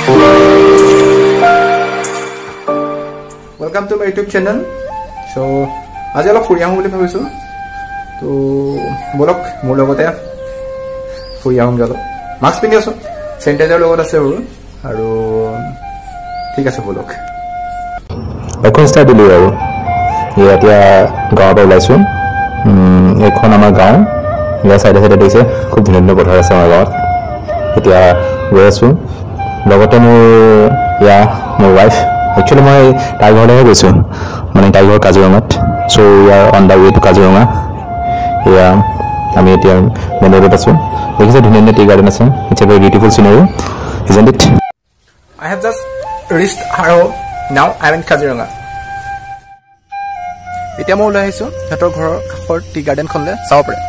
Welcome to my YouTube channel. So, আজি অলপ ফুৰি আহোঁ বুলি ভাবিছোঁ। তো বলক মোৰ লগতে ফুৰি আহোঁগৈ অলপ। মাস্ক পিন্ধি আছোঁ, চেনিটাইজাৰ লগত আছে আৰু ঠিক আছে বলক। এখন ষ্টাৰ্ট দিলোঁ আৰু এতিয়া গাঁৱৰ পৰা ওলাইছোঁ। এইখন আমাৰ গাঁও, ইয়াৰ চাইডে চাইডে দেখিছে খুব ধুনীয়া ধুনীয়া পথাৰ আছে আমাৰ গাঁৱত। এতিয়া গৈ আছোঁ, লগতে মোৰ ৱাইফ। একচুৱেলি মই তাইৰ ঘৰলৈহে গৈছোঁ, মানে তাইৰ ঘৰ কাজিৰঙাত। So' here on the way to Kaziranga. এয়া আমি এতিয়া মেইন ৰোডত আছোঁ। দেখিছে ধুনীয়া ধুনীয়া টি গাৰ্ডেন আছে। It's a very beautiful scenery, isn't it? I have just reached Haro. Now I am in Kaziranga. এতিয়া মই ওলাই আহিছোঁ সিহঁতৰ ঘৰৰ কাষৰ টি গাৰ্ডেনখনলৈ চাব পাৰে।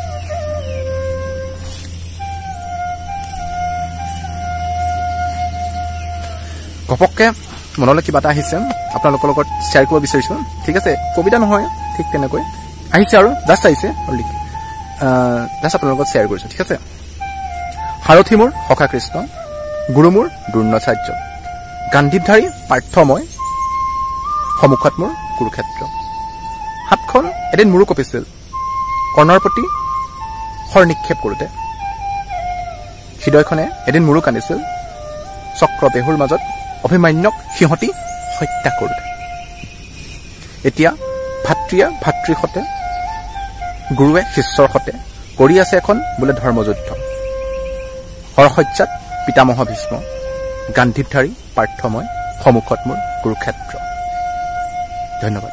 ঘপককৈ মনলৈ কিবা এটা আহিছে, আপোনালোকৰ লগত শ্বেয়াৰ কৰিব বিচাৰিছোঁ। ঠিক আছে, কবিতা নহয়, ঠিক তেনেকৈ আহিছে আৰু জাষ্ট আহিছে জাষ্ট আপোনালোকৰ লগত শ্বেয়াৰ কৰিছোঁ। ঠিক আছে। সাৰথি মোৰ সখা কৃষ্ণ, গুৰু মোৰ দ্ৰোণাচাৰ্য, গান্ধীধাৰী পাৰ্থময়, সন্মুখত মোৰ কুৰুক্ষেত্ৰ। হাতখন এদিন মোৰো কঁপিছিল কৰ্ণৰ প্ৰতি শৰ নিক্ষেপ কৰোঁতে, হৃদয়খনে এদিন মোৰো কান্দিছিল চক্ৰ বেহুৰ মাজত অভিমান্যক সিহঁতি হত্যা কৰোঁতে। এতিয়া ভাতৃয়ে ভাতৃৰ সতে, গুৰুৱে শিষ্যৰ সতে কৰি আছে এখন বোলে ধৰ্মযুদ্ধ। হৰসজ্জাত পিতামহ ভীষ্ম, গান্ধীধাৰী পাৰ্থময়, সন্মুখত মোৰ কুৰুক্ষেত্ৰ। ধন্যবাদ।